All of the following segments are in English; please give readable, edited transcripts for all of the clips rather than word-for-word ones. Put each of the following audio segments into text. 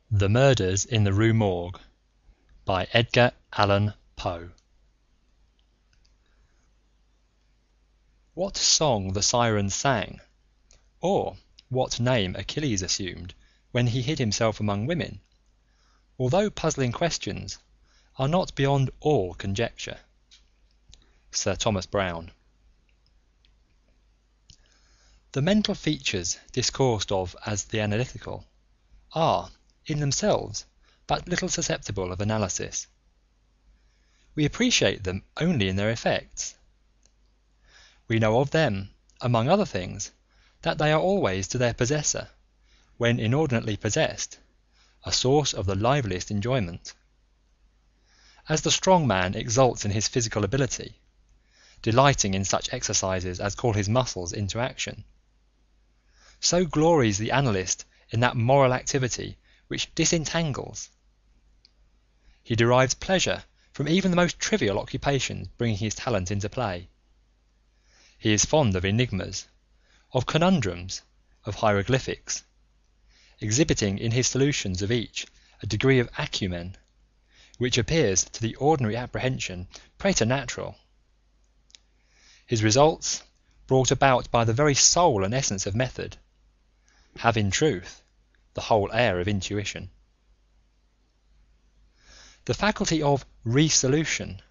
The Murders in the Rue Morgue by Edgar Allan Poe. What song the sirens sang, or what name Achilles assumed when he hid himself among women, although puzzling questions, are not beyond all conjecture. Sir Thomas Browne. The mental features discoursed of as the analytical are, in themselves, but little susceptible of analysis. We appreciate them only in their effects. We know of them, among other things, that they are always to their possessor, when inordinately possessed, a source of the liveliest enjoyment. As the strong man exults in his physical ability, delighting in such exercises as call his muscles into action, so glories the analyst in that moral activity which disentangles. He derives pleasure from even the most trivial occupations bringing his talent into play. He is fond of enigmas, of conundrums, of hieroglyphics, exhibiting in his solutions of each a degree of acumen which appears to the ordinary apprehension preternatural. His results, brought about by the very soul and essence of method, have in truth the whole air of intuition. The faculty of resolution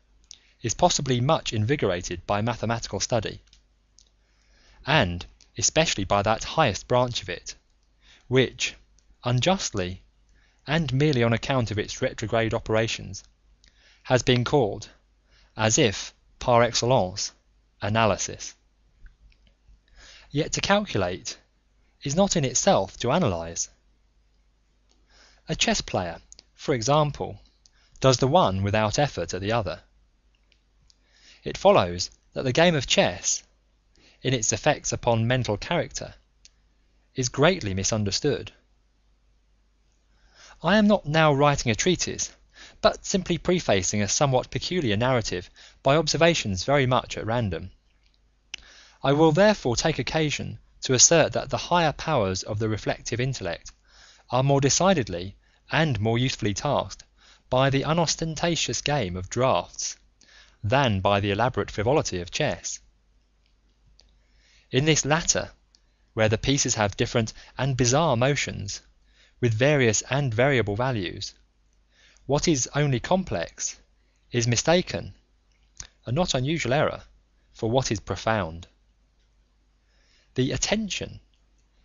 is possibly much invigorated by mathematical study, and especially by that highest branch of it, which, unjustly, and merely on account of its retrograde operations, has been called, as if par excellence, analysis. Yet to calculate is not in itself to analyse. A chess player, for example, does the one without effort at the other. It follows that the game of chess, in its effects upon mental character, is greatly misunderstood. I am not now writing a treatise, but simply prefacing a somewhat peculiar narrative by observations very much at random. I will therefore take occasion to assert that the higher powers of the reflective intellect are more decidedly and more usefully tasked by the unostentatious game of draughts than by the elaborate frivolity of chess. In this latter, where the pieces have different and bizarre motions, with various and variable values, what is only complex is mistaken, a not unusual error, for what is profound. The attention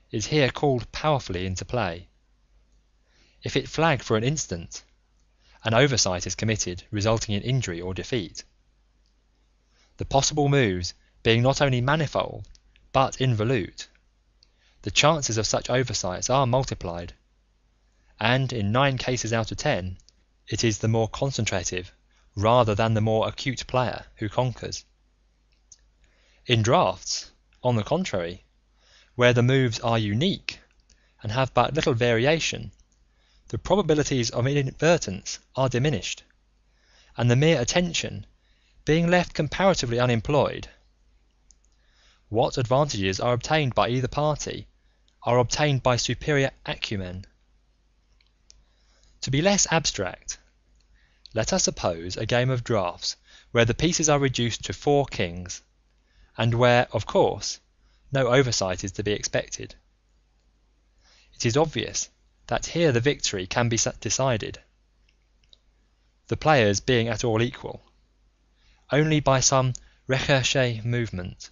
is here called powerfully into play. If it flag for an instant, an oversight is committed resulting in injury or defeat. The possible moves being not only manifold but involute, the chances of such oversights are multiplied, and in 9 cases out of 10 it is the more concentrative rather than the more acute player who conquers. In draughts, on the contrary, where the moves are unique and have but little variation, the probabilities of inadvertence are diminished, and the mere attention being left comparatively unemployed, what advantages are obtained by either party are obtained by superior acumen. To be less abstract, let us suppose a game of draughts where the pieces are reduced to 4 kings, and where, of course, no oversight is to be expected. It is obvious that here the victory can be decided, the players being at all equal, only by some recherché movement,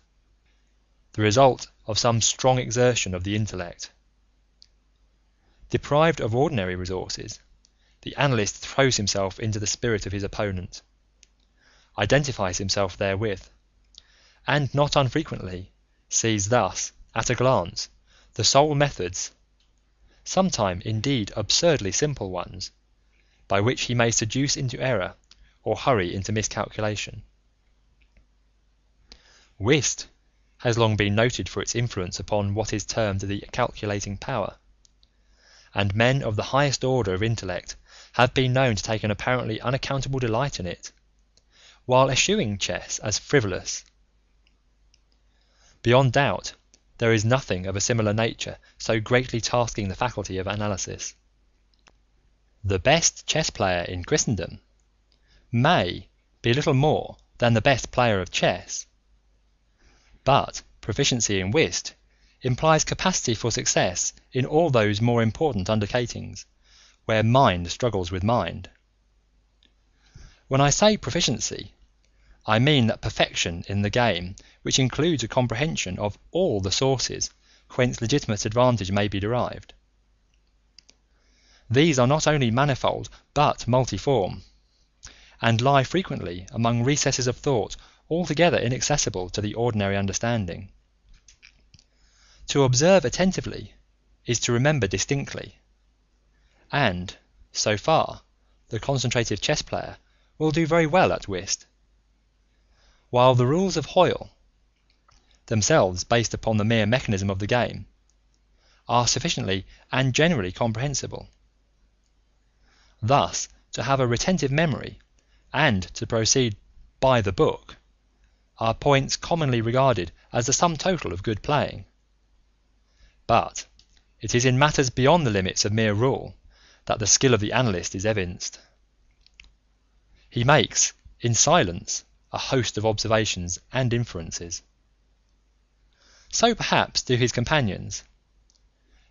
the result of some strong exertion of the intellect. Deprived of ordinary resources, the analyst throws himself into the spirit of his opponent, identifies himself therewith, and not unfrequently sees thus, at a glance, the sole methods, sometime indeed absurdly simple ones, by which he may seduce into error or hurry into miscalculation. Whist has long been noted for its influence upon what is termed the calculating power, and men of the highest order of intellect have been known to take an apparently unaccountable delight in it, while eschewing chess as frivolous. Beyond doubt, there is nothing of a similar nature so greatly tasking the faculty of analysis. the best chess player in Christendom may be little more than the best player of chess, but proficiency in whist implies capacity for success in all those more important undertakings where mind struggles with mind. When I say proficiency, I mean that perfection in the game which includes a comprehension of all the sources whence legitimate advantage may be derived. These are not only manifold but multiform, and lie frequently among recesses of thought altogether inaccessible to the ordinary understanding. To observe attentively is to remember distinctly, and, so far, the concentrative chess player will do very well at whist, while the rules of Hoyle, themselves based upon the mere mechanism of the game, are sufficiently and generally comprehensible. Thus, to have a retentive memory and to proceed by the book are points commonly regarded as the sum total of good playing. But it is in matters beyond the limits of mere rule that the skill of the analyst is evinced. He makes, in silence, a host of observations and inferences. So perhaps do his companions,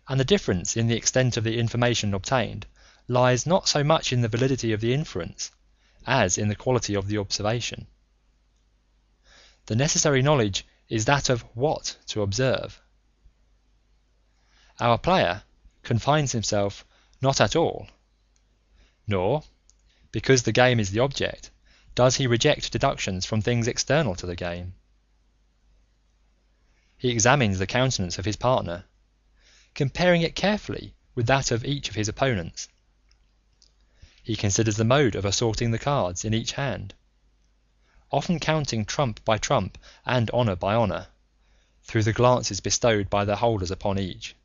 and the difference in the extent of the information obtained lies not so much in the validity of the inference as in the quality of the observation. The necessary knowledge is that of what to observe. Our player confines himself not at all, nor, because the game is the object, does he reject deductions from things external to the game. He examines the countenance of his partner, comparing it carefully with that of each of his opponents. He considers the mode of assorting the cards in each hand, often counting trump by trump and honour by honour, through the glances bestowed by their holders upon each.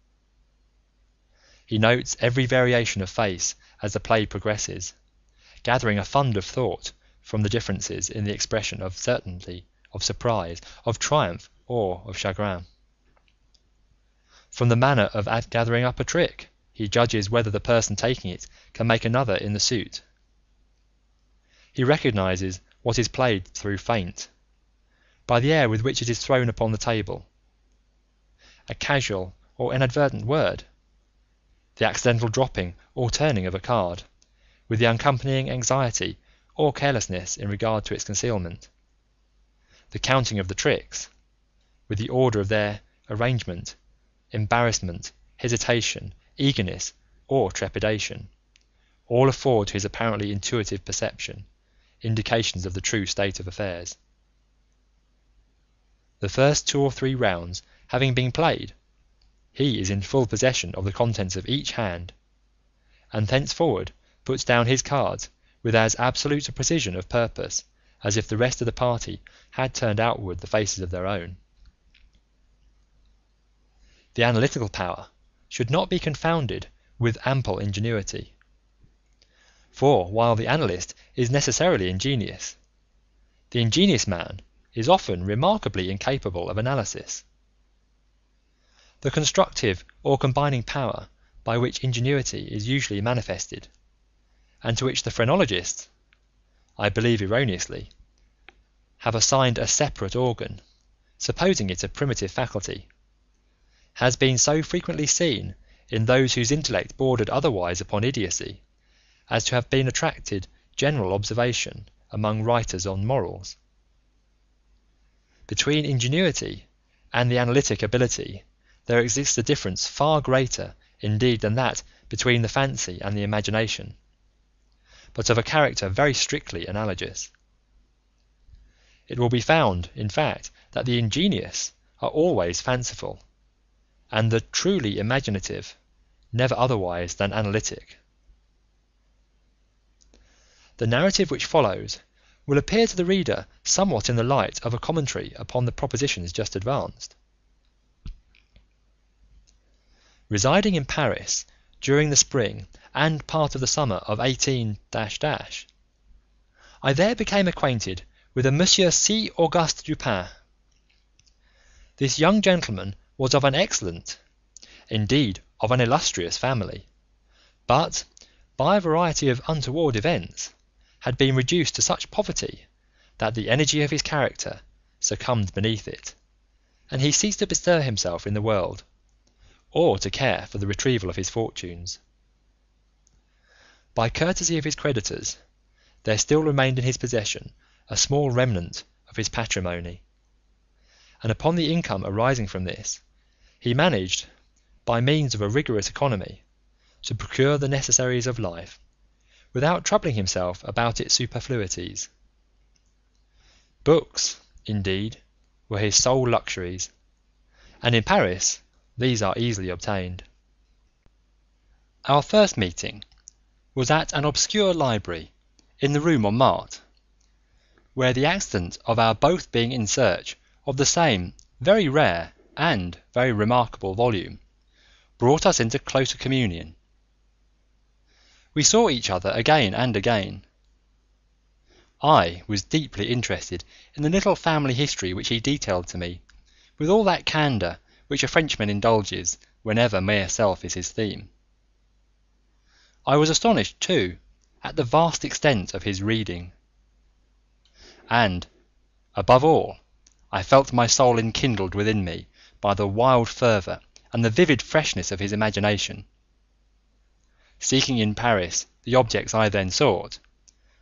He notes every variation of face as the play progresses, gathering a fund of thought from the differences in the expression of certainty, of surprise, of triumph, or of chagrin. From the manner of gathering up a trick, he judges whether the person taking it can make another in the suit. He recognizes what is played through feint, by the air with which it is thrown upon the table, a casual or inadvertent word, the accidental dropping or turning of a card, with the accompanying anxiety or carelessness in regard to its concealment, the counting of the tricks, with the order of their arrangement, embarrassment, hesitation, eagerness, or trepidation, all afford to his apparently intuitive perception indications of the true state of affairs. The first 2 or 3 rounds having been played, he is in full possession of the contents of each hand, and thenceforward puts down his cards with as absolute a precision of purpose as if the rest of the party had turned outward the faces of their own. The analytical power should not be confounded with ample ingenuity, for while the analyst is necessarily ingenious, the ingenious man is often remarkably incapable of analysis. The constructive or combining power by which ingenuity is usually manifested, and to which the phrenologists, I believe erroneously, have assigned a separate organ, supposing it a primitive faculty, has been so frequently seen in those whose intellect bordered otherwise upon idiocy, as to have been attracted general observation among writers on morals. Between ingenuity and the analytic ability there exists a difference far greater indeed than that between the fancy and the imagination, but of a character very strictly analogous. It will be found, in fact, that the ingenious are always fanciful, and the truly imaginative never otherwise than analytic. The narrative which follows will appear to the reader somewhat in the light of a commentary upon the propositions just advanced. Residing in Paris during the spring and part of the summer of 18 , I there became acquainted with a Monsieur C. Auguste Dupin. This young gentleman was of an excellent, indeed of an illustrious family, but, by a variety of untoward events, had been reduced to such poverty that the energy of his character succumbed beneath it, and he ceased to bestir himself in the world, or to care for the retrieval of his fortunes. By courtesy of his creditors, there still remained in his possession a small remnant of his patrimony, and upon the income arising from this, he managed, by means of a rigorous economy, to procure the necessaries of life, without troubling himself about its superfluities. Books, indeed, were his sole luxuries, and in Paris these are easily obtained. Our first meeting was at an obscure library in the Rue Montmartre, where the accident of our both being in search of the same very rare and very remarkable volume brought us into closer communion. We saw each other again and again. I was deeply interested in the little family history which he detailed to me, with all that candour which a Frenchman indulges whenever mere self is his theme. I was astonished, too, at the vast extent of his reading, and, above all, I felt my soul enkindled within me by the wild fervour and the vivid freshness of his imagination. Seeking in Paris the objects I then sought,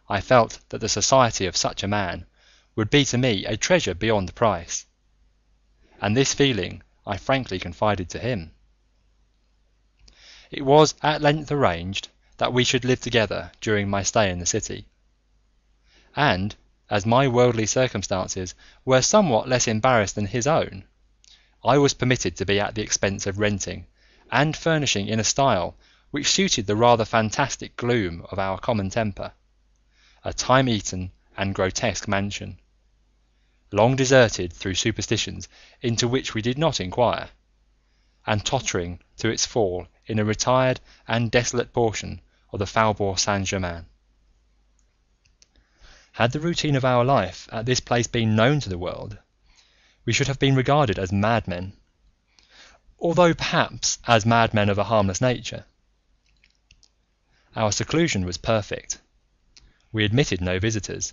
I felt that the society of such a man would be to me a treasure beyond price, and this feeling I frankly confided to him. It was at length arranged that we should live together during my stay in the city, and, as my worldly circumstances were somewhat less embarrassed than his own, I was permitted to be at the expense of renting and furnishing in a style which suited the rather fantastic gloom of our common temper, a time-eaten and grotesque mansion, long deserted through superstitions into which we did not inquire, and tottering to its fall in a retired and desolate portion of the Faubourg Saint-Germain. Had the routine of our life at this place been known to the world, we should have been regarded as madmen, although perhaps as madmen of a harmless nature. Our seclusion was perfect. We admitted no visitors.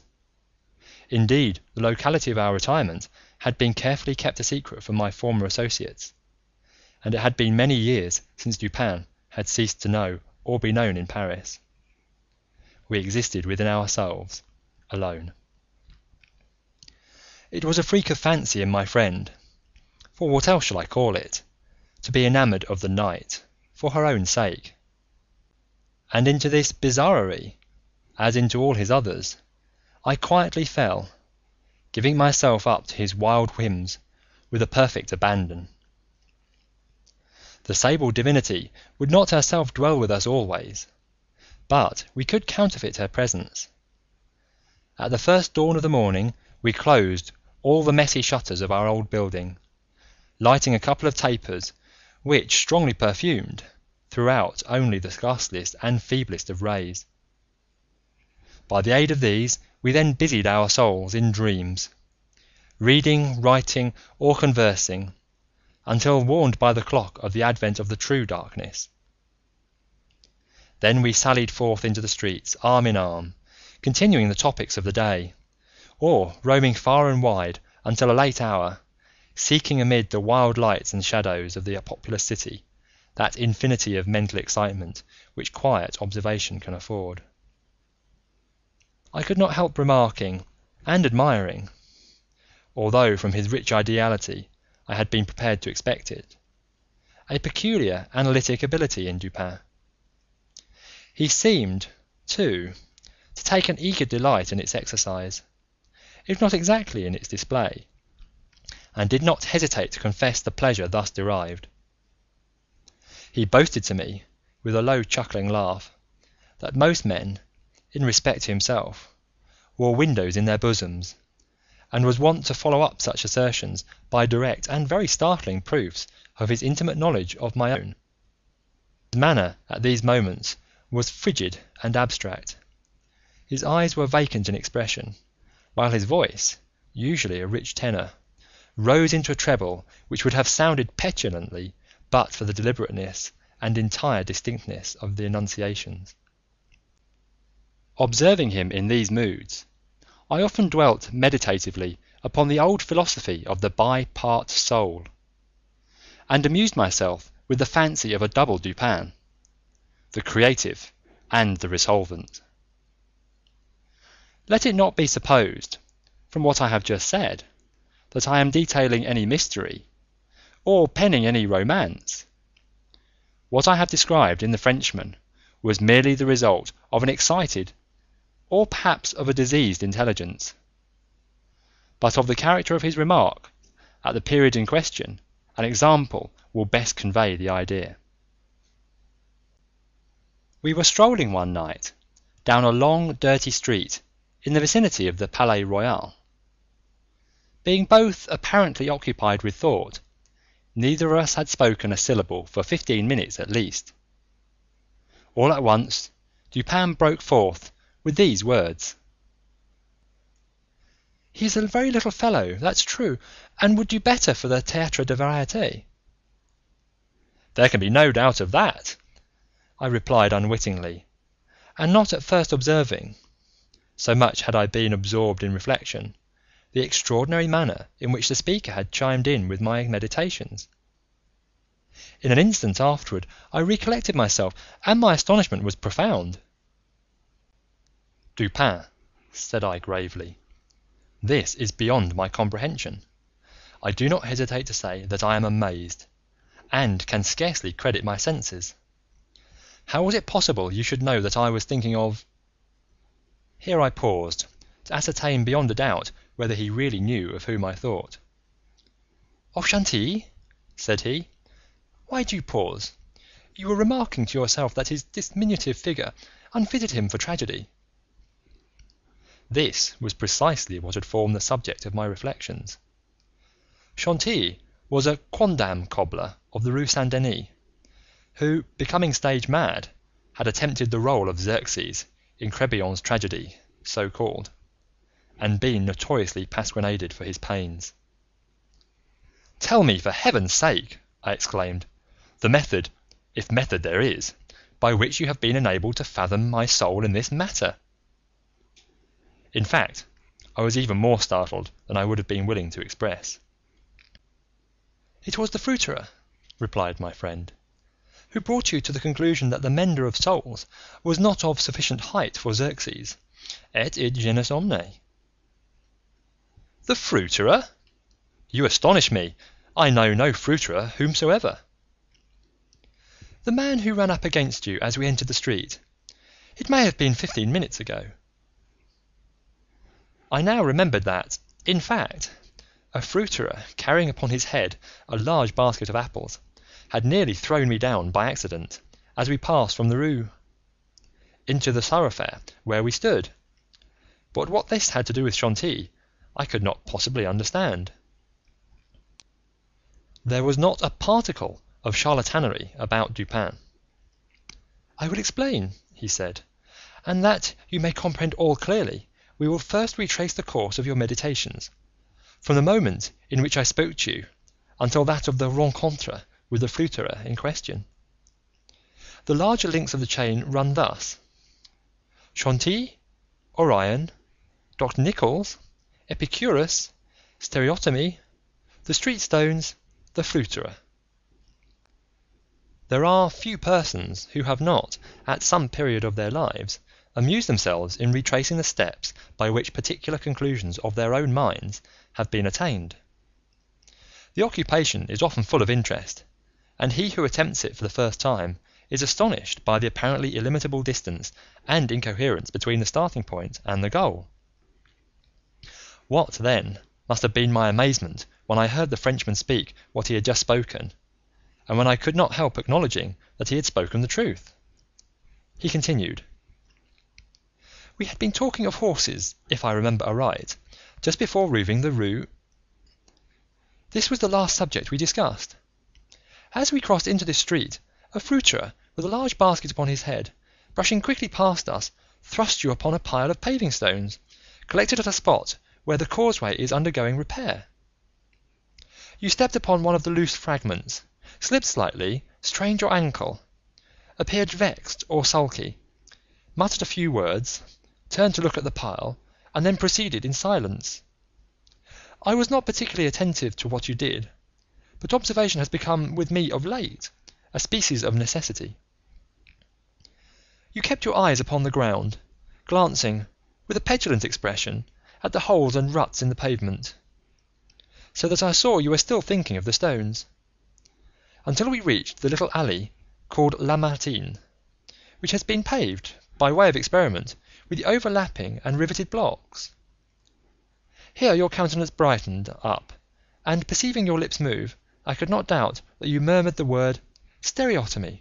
Indeed, the locality of our retirement had been carefully kept a secret from my former associates, and it had been many years since Dupin had ceased to know or be known in Paris. We existed within ourselves, alone. It was a freak of fancy in my friend, for what else shall I call it, to be enamoured of the night for her own sake, and into this bizarrerie, as into all his others, I quietly fell, giving myself up to his wild whims with a perfect abandon. The sable divinity would not herself dwell with us always, but we could counterfeit her presence. At the first dawn of the morning we closed all the messy shutters of our old building, lighting a couple of tapers, which, strongly perfumed, threw out only the ghastliest and feeblest of rays. By the aid of these we then busied our souls in dreams, reading, writing, or conversing, until warned by the clock of the advent of the true darkness. Then we sallied forth into the streets, arm in arm, continuing the topics of the day, or roaming far and wide until a late hour, seeking amid the wild lights and shadows of the populous city that infinity of mental excitement which quiet observation can afford. I could not help remarking and admiring, although from his rich ideality I had been prepared to expect it, a peculiar analytic ability in Dupin. He seemed, too, to take an eager delight in its exercise, if not exactly in its display, and did not hesitate to confess the pleasure thus derived. He boasted to me, with a low chuckling laugh, that most men, in respect to himself, wore windows in their bosoms, and was wont to follow up such assertions by direct and very startling proofs of his intimate knowledge of my own. His manner at these moments was frigid and abstract. His eyes were vacant in expression, while his voice, usually a rich tenor, rose into a treble which would have sounded petulantly but for the deliberateness and entire distinctness of the enunciations. Observing him in these moods, I often dwelt meditatively upon the old philosophy of the bi-part soul, and amused myself with the fancy of a double Dupin, the creative and the resolvent. Let it not be supposed, from what I have just said, that I am detailing any mystery, or penning any romance. What I have described in the Frenchman was merely the result of an excited, or perhaps of a diseased intelligence, but of the character of his remark at the period in question an example will best convey the idea. We were strolling one night down a long dirty street in the vicinity of the Palais Royal. Being both apparently occupied with thought, neither of us had spoken a syllable for 15 minutes at least. All at once Dupin broke forth with these words: "He is a very little fellow, that's true, and would do better for the Théâtre de Variété." "There can be no doubt of that," I replied unwittingly, and not at first observing, so much had I been absorbed in reflection, the extraordinary manner in which the speaker had chimed in with my meditations. In an instant afterward I recollected myself, and my astonishment was profound. "Dupin," said I gravely, "this is beyond my comprehension. I do not hesitate to say that I am amazed, and can scarcely credit my senses. How was it possible you should know that I was thinking of—" Here I paused, to ascertain beyond a doubt whether he really knew of whom I thought. "Of Chantilly?" said he. "Why do you pause? You were remarking to yourself that his diminutive figure unfitted him for tragedy." This was precisely what had formed the subject of my reflections. Chantilly was a quondam cobbler of the Rue Saint-Denis, who, becoming stage mad, had attempted the role of Xerxes in Crébillon's tragedy, so called, and been notoriously pasquinaded for his pains. "Tell me, for heaven's sake," I exclaimed, "the method, if method there is, by which you have been enabled to fathom my soul in this matter." In fact, I was even more startled than I would have been willing to express. "It was the fruiterer," replied my friend, "who brought you to the conclusion that the mender of souls was not of sufficient height for Xerxes, et id genus omne." "The fruiterer? You astonish me. I know no fruiterer whomsoever." "The man who ran up against you as we entered the street. It may have been 15 minutes ago." I now remembered that, in fact, a fruiterer carrying upon his head a large basket of apples had nearly thrown me down by accident as we passed from the Rue into the thoroughfare where we stood, but what this had to do with Chantilly I could not possibly understand. There was not a particle of charlatanerie about Dupin. "I will explain," he said, "and that you may comprehend all clearly, we will first retrace the course of your meditations, from the moment in which I spoke to you until that of the rencontre with the fruiterer in question. The larger links of the chain run thus: Chantilly, Orion, Dr. Nichols, Epicurus, stereotomy, the street stones, the fruiterer. There are few persons who have not, at some period of their lives, amused themselves in retracing the steps by which particular conclusions of their own minds have been attained. The occupation is often full of interest, and he who attempts it for the first time is astonished by the apparently illimitable distance and incoherence between the starting point and the goal. What, then, must have been my amazement when I heard the Frenchman speak what he had just spoken, and when I could not help acknowledging that he had spoken the truth. He continued: "We had been talking of horses, if I remember aright, just before leaving the Rue. This was the last subject we discussed. As we crossed into this street, a fruiterer with a large basket upon his head, brushing quickly past us, thrust you upon a pile of paving stones, collected at a spot where the causeway is undergoing repair. You stepped upon one of the loose fragments, slipped slightly, strained your ankle, appeared vexed or sulky, muttered a few words, turned to look at the pile, and then proceeded in silence. I was not particularly attentive to what you did, but observation has become with me of late a species of necessity. You kept your eyes upon the ground, glancing, with a petulant expression, at the holes and ruts in the pavement, so that I saw you were still thinking of the stones, until we reached the little alley called La Martine, which has been paved, by way of experiment, with the overlapping and riveted blocks. Here your countenance brightened up, and perceiving your lips move, I could not doubt that you murmured the word stereotomy,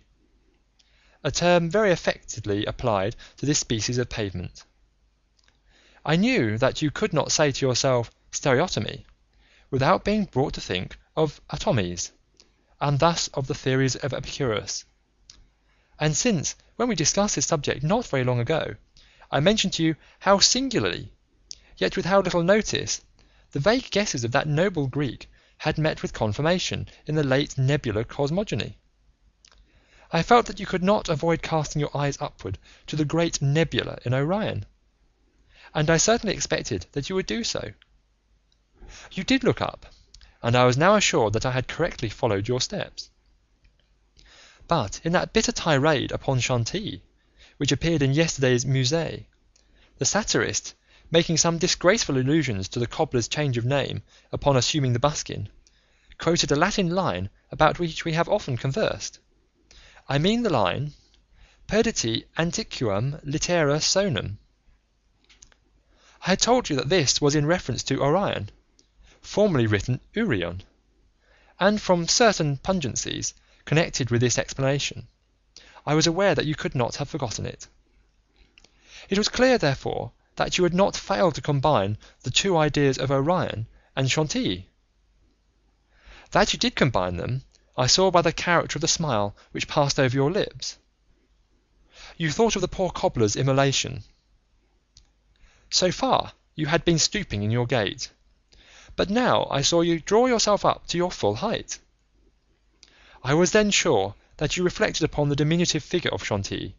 a term very affectedly applied to this species of pavement. I knew that you could not say to yourself stereotomy without being brought to think of atomies, and thus of the theories of Epicurus. And since, when we discussed this subject not very long ago, I mentioned to you how singularly, yet with how little notice, the vague guesses of that noble Greek had met with confirmation in the late nebular cosmogony, I felt that you could not avoid casting your eyes upward to the great nebula in Orion, and I certainly expected that you would do so. You did look up, and I was now assured that I had correctly followed your steps. But in that bitter tirade upon Chantilly, which appeared in yesterday's Musée, the satirist, making some disgraceful allusions to the cobbler's change of name upon assuming the buskin, quoted a Latin line about which we have often conversed. I mean the line, perditi antiquum litera sonum. I had told you that this was in reference to Orion, formerly written Urion, and from certain pungencies connected with this explanation, I was aware that you could not have forgotten it. It was clear, therefore, that you had not failed to combine the two ideas of Orion and Chantilly. That you did combine them, I saw by the character of the smile which passed over your lips. You thought of the poor cobbler's immolation. So far you had been stooping in your gait, but now I saw you draw yourself up to your full height. I was then sure that you reflected upon the diminutive figure of Chantilly.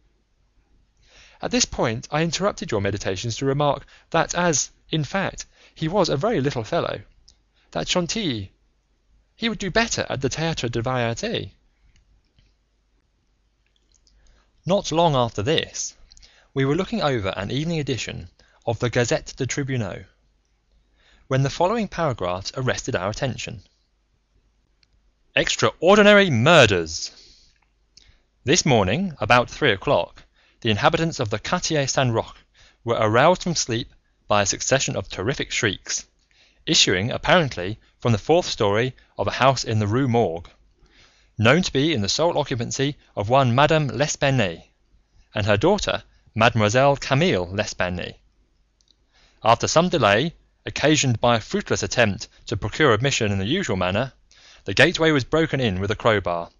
At this point I interrupted your meditations to remark that as, in fact, he was a very little fellow, that Chantilly, he would do better at the Théâtre de Variété. Not long after this, we were looking over an evening edition of the Gazette des Tribunaux, when the following paragraphs arrested our attention. Extraordinary murders. This morning, about 3 o'clock, the inhabitants of the Quartier Saint-Roch were aroused from sleep by a succession of terrific shrieks, issuing apparently from the 4th story of a house in the Rue Morgue, known to be in the sole occupancy of one Madame L'Espanaye, and her daughter, Mademoiselle Camille L'Espanaye. After some delay, occasioned by a fruitless attempt to procure admission in the usual manner, the gateway was broken in with a crowbar,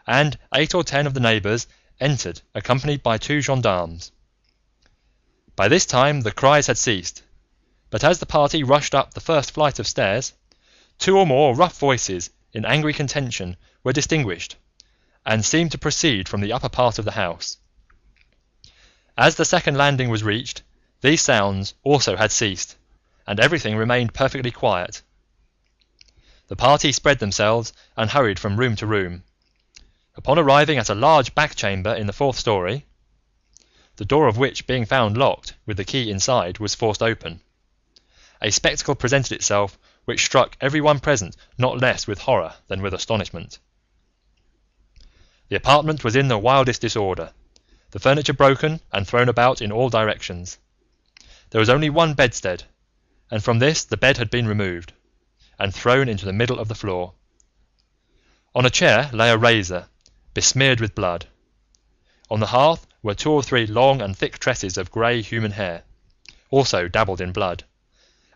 and 8 or 10 of the neighbours entered accompanied by 2 gendarmes. By this time the cries had ceased, but as the party rushed up the first flight of stairs, 2 or more rough voices in angry contention were distinguished, and seemed to proceed from the upper part of the house. As the second landing was reached, these sounds also had ceased, and everything remained perfectly quiet. The party spread themselves and hurried from room to room. Upon arriving at a large back chamber in the 4th story, the door of which being found locked with the key inside was forced open, a spectacle presented itself which struck every one present not less with horror than with astonishment. The apartment was in the wildest disorder, the furniture broken and thrown about in all directions. There was only one bedstead, and from this the bed had been removed, and thrown into the middle of the floor. On a chair lay a razor, besmeared with blood. On the hearth were 2 or 3 long and thick tresses of grey human hair, also dabbled in blood,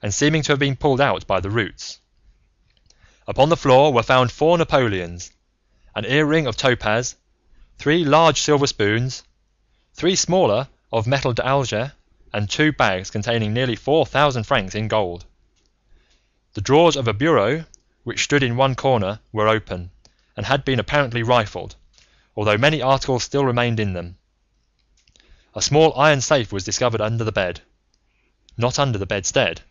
and seeming to have been pulled out by the roots. Upon the floor were found 4 Napoleons, an earring of topaz, 3 large silver spoons, 3 smaller of metal d'Alger, and 2 bags containing nearly 4,000 francs in gold. The drawers of a bureau, which stood in one corner, were open, and had been apparently rifled, although many articles still remained in them. A small iron safe was discovered under the bed. Not under the bedstead.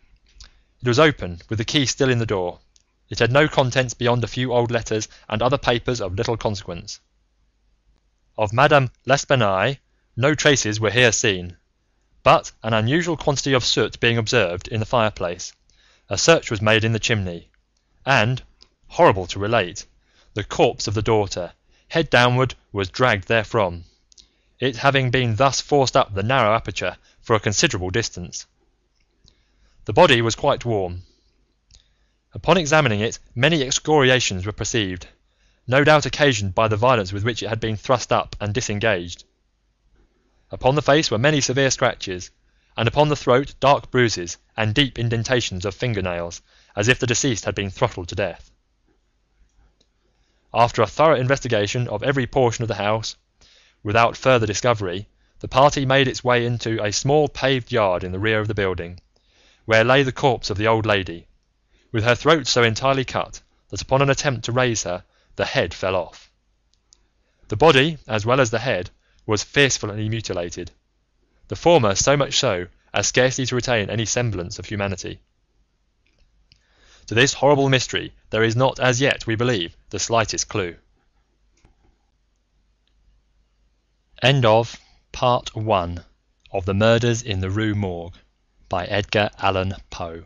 It was open, with the key still in the door. It had no contents beyond a few old letters and other papers of little consequence. Of Madame L'Espanaye no traces were here seen, but an unusual quantity of soot being observed in the fireplace, a search was made in the chimney, and, horrible to relate, the corpse of the daughter, head downward, was dragged therefrom, it having been thus forced up the narrow aperture for a considerable distance. The body was quite warm. Upon examining it, many excoriations were perceived, no doubt occasioned by the violence with which it had been thrust up and disengaged. Upon the face were many severe scratches, and upon the throat dark bruises and deep indentations of fingernails, as if the deceased had been throttled to death. After a thorough investigation of every portion of the house, without further discovery, the party made its way into a small paved yard in the rear of the building, where lay the corpse of the old lady, with her throat so entirely cut that upon an attempt to raise her, the head fell off. The body, as well as the head, was fearfully mutilated, the former so much so as scarcely to retain any semblance of humanity. To this horrible mystery there is not as yet, we believe, the slightest clue. End of Part 1 of The Murders in the Rue Morgue by Edgar Allan Poe.